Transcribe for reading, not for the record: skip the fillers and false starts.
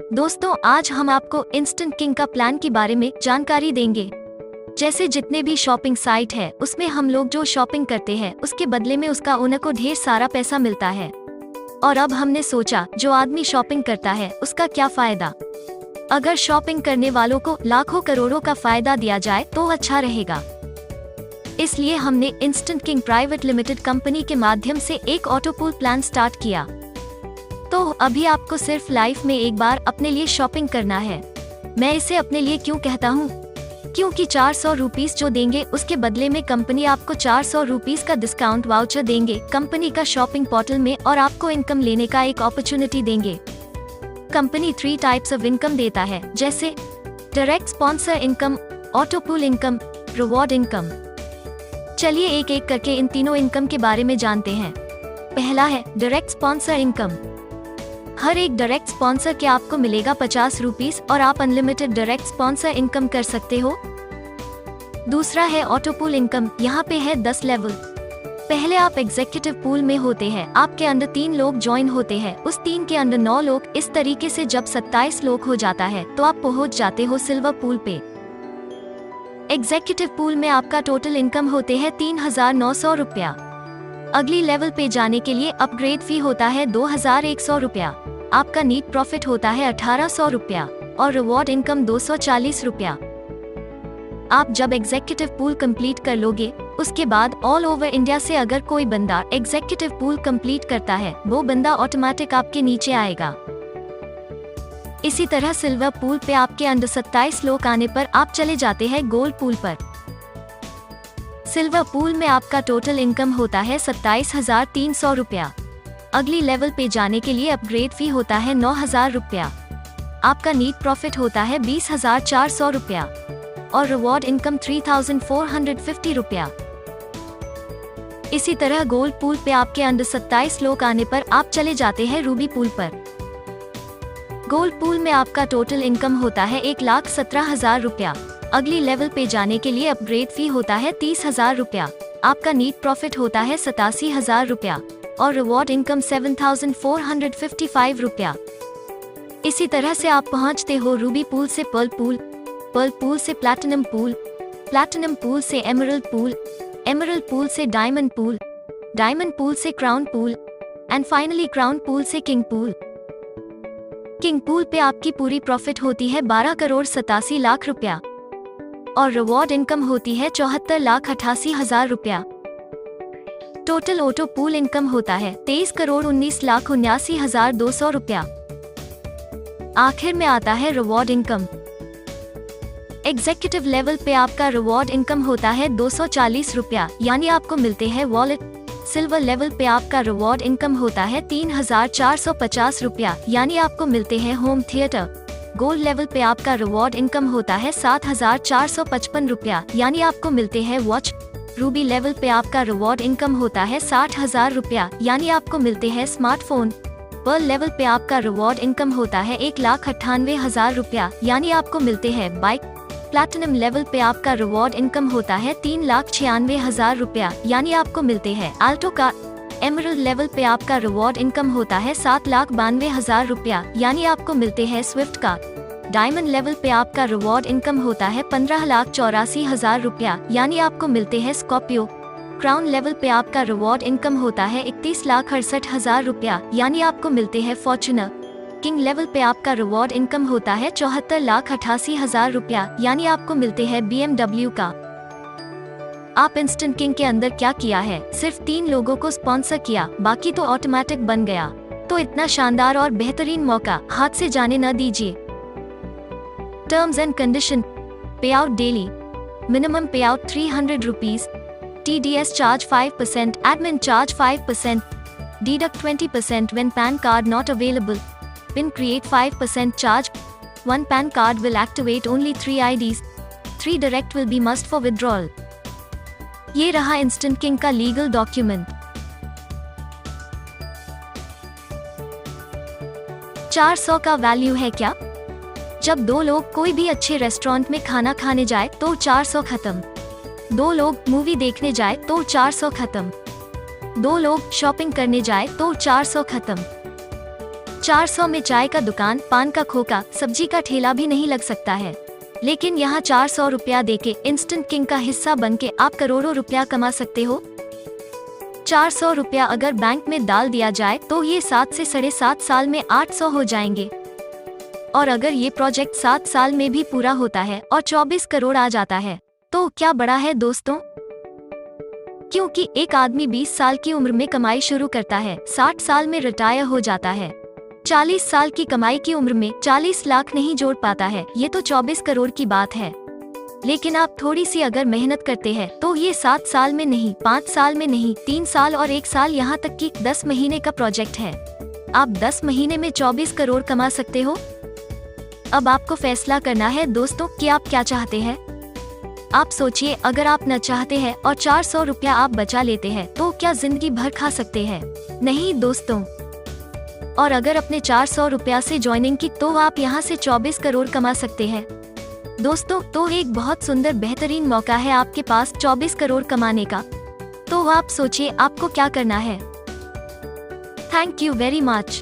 दोस्तों, आज हम आपको इंस्टेंट किंग का प्लान के बारे में जानकारी देंगे। जैसे जितने भी शॉपिंग साइट है उसमें हम लोग जो शॉपिंग करते हैं उसके बदले में उसका ओनर को ढेर सारा पैसा मिलता है। और अब हमने सोचा जो आदमी शॉपिंग करता है उसका क्या फायदा। अगर शॉपिंग करने वालों को लाखों करोड़ों का फायदा दिया जाए तो अच्छा रहेगा। इसलिए हमने instant king private limited company के माध्यम से एक ऑटो पूल प्लान स्टार्ट किया। तो अभी आपको सिर्फ लाइफ में एक बार अपने लिए शॉपिंग करना है। मैं इसे अपने लिए क्यों कहता हूँ? क्योंकि 400 रुपीस जो देंगे उसके बदले में कंपनी आपको 400 रुपीस का डिस्काउंट वाउचर देंगे कंपनी का शॉपिंग पोर्टल में, और आपको इनकम लेने का एक अपॉर्चुनिटी देंगे। कंपनी 3 टाइप्स ऑफ इनकम देता है, जैसे direct sponsor income, auto pool income, reward income. चलिए एक एक करके इन तीनों इनकम के बारे में जानते हैं। पहला है डायरेक्ट स्पॉन्सर इनकम। हर एक डायरेक्ट स्पॉन्सर के आपको मिलेगा 50 रुपीस और आप अनलिमिटेड डायरेक्ट स्पॉन्सर इनकम कर सकते हो। दूसरा है ऑटो पूल इनकम। यहाँ पे है 10 लेवल। पहले आप एग्जीक्यूटिव पूल में होते हैं, आपके अंडर 3 लोग ज्वाइन होते हैं, उस 3 के अंडर 9 लोग। इस तरीके से जब 27 लोग हो जाता है तो आप पहुँच जाते हो सिल्वर पूल पे। एग्जीक्यूटिव पूल में आपका टोटल इनकम होते हैं 3,900 रुपया। अगली लेवल पे जाने के लिए अपग्रेड फी होता है 2,100 रुपया। आपका नीट प्रॉफिट होता है 1,800 रुपया और रिवॉर्ड इनकम 240 रुपया। आप जब एग्जीक्यूटिव पूल कंप्लीट कर लोगे उसके बाद ऑल ओवर इंडिया से अगर कोई बंदा एग्जीक्यूटिव पूल कंप्लीट करता है वो बंदा ऑटोमेटिक आपके नीचे आएगा। इसी तरह सिल्वर पूल पे आपके अंडर 27 लोग आने पर आप चले जाते हैं गोल्ड पूल पर। सिल्वर पूल में आपका टोटल इनकम होता है 27,300 रुपया। अगली लेवल पे जाने के लिए अपग्रेड फी होता है 9,000 रुपया। आपका नीट प्रॉफिट होता है 20,400 रुपया और रिवॉर्ड इनकम 3,450 रुपया। इसी तरह गोल्ड पूल पे आपके अंडर 27 लोग आने पर आप चले जाते हैं रूबी पूल पर। गोल्ड पूल में आपका टोटल इनकम होता है 1,17,000 रुपया। अगली लेवल पे जाने के लिए अपग्रेड फी होता है 30,000 रुपया। आपका नीट प्रॉफिट होता है 87,000 रुपया और रिवॉर्ड इनकम 7,455 रुपया। इसी तरह से आप पहुंचते हो रूबी पूल से पर्ल पूल, पर्ल पूल से प्लैटिनम पूल, प्लैटिनम पूल से एमरल्ड पूल, एमरल्ड पूल से डायमंड पूल, डायमंड पूल से crown pool and finally crown pool से किंग पूल। किंग पूल पे आपकी पूरी प्रॉफिट होती है 12,87,00,000 रुपया और रिवॉर्ड इनकम होती है 74,88,000 रुपया। टोटल ऑटो पूल इनकम होता है 23,19,79,200 रुपया। आखिर में आता है रिवॉर्ड इनकम। एग्जीक्यूटिव लेवल पे आपका रिवॉर्ड इनकम होता है 240 रुपया, यानी आपको मिलते हैं वॉलेट। सिल्वर लेवल पे आपका रिवॉर्ड इनकम होता है 3,450 रुपया, यानी आपको मिलते हैं होम थिएटर। गोल्ड लेवल पे आपका रिवॉर्ड इनकम होता है 7,455 रुपया, यानी आपको मिलते हैं वॉच। रूबी लेवल पे आपका रिवॉर्ड इनकम होता है 60,000 रुपया, यानी आपको मिलते हैं स्मार्टफोन। पर्ल लेवल पे आपका रिवॉर्ड इनकम होता है 1,98,000 रुपया, यानी आपको मिलते हैं बाइक। प्लैटिनम लेवल पे आपका रिवॉर्ड इनकम होता है 3,96,000 रुपया, यानी आपको मिलते हैं आल्टो कार। एमरल्ड लेवल पे आपका रिवॉर्ड इनकम होता है 7,92,000 रुपया, यानी आपको मिलते हैं स्विफ्ट कार। डायमंड लेवल पे आपका रिवॉर्ड इनकम होता है 15,84,000 रुपया, यानी आपको मिलते हैं स्कॉर्पियो। क्राउन लेवल पे आपका रिवॉर्ड इनकम होता है 31,68,000 रुपया, यानी आपको मिलते हैं फॉर्च्यूनर। किंग लेवल पे आपका रिवॉर्ड इनकम होता है 74,88,000 रुपया, यानी आपको मिलते हैं BMW का। आप इंस्टेंट किंग के अंदर क्या किया है? सिर्फ 3 लोगों को स्पॉन्सर किया, बाकी तो ऑटोमेटिक बन गया। तो इतना शानदार और बेहतरीन मौका हाथ से जाने न दीजिए। टर्म्स एंड कंडीशन: पे आउट डेली, मिनिमम पे out 300 rupees, TDS charge 5%, admin charge 5%, deduct 20% when PAN card not available, PIN create 5% charge, 1 PAN card will activate only 3 IDs, 3 direct will be must for withdrawal। ये रहा instant king का legal document. 400 का value है क्या? जब 2 लोग कोई भी अच्छे रेस्टोरेंट में खाना खाने जाए तो 400 खत्म। 2 लोग मूवी देखने जाए तो 400 खत्म। 2 लोग शॉपिंग करने जाए तो 400 खत्म। 400 में चाय का दुकान, पान का खोखा, सब्जी का ठेला भी नहीं लग सकता है। लेकिन यहाँ 400 रुपया देके इंस्टेंट किंग का हिस्सा बनके आप करोड़ों रुपया कमा सकते हो। 400 रुपया अगर बैंक में डाल दिया जाए तो ये 7 से 7.5 साल में 800 हो जाएंगे। और अगर ये प्रोजेक्ट 7 साल में भी पूरा होता है और 24 करोड़ आ जाता है तो क्या बड़ा है दोस्तों। क्योंकि एक आदमी 20 साल की उम्र में कमाई शुरू करता है, 60 साल में रिटायर हो जाता है, 40 साल की कमाई की उम्र में 40 लाख नहीं जोड़ पाता है, ये तो 24 करोड़ की बात है। लेकिन आप थोड़ी सी अगर मेहनत करते हैं तो ये 7 साल में नहीं, 5 साल में नहीं, 3 साल और 1 साल, यहाँ तक कि 10 महीने का प्रोजेक्ट है। आप 10 महीने में 24 करोड़ कमा सकते हो। अब आपको फैसला करना है दोस्तों कि आप क्या चाहते हैं। आप सोचिए, अगर आप न चाहते हैं और 400 रुपया आप बचा लेते हैं तो क्या जिंदगी भर खा सकते हैं? नहीं दोस्तों। और अगर अपने 400 रुपया से ज्वाइनिंग की तो आप यहाँ से 24 करोड़ कमा सकते हैं। दोस्तों, तो एक बहुत सुंदर बेहतरीन मौका है आपके पास 24 करोड़ कमाने का। तो आप सोचिए आपको क्या करना है। Thank you very much.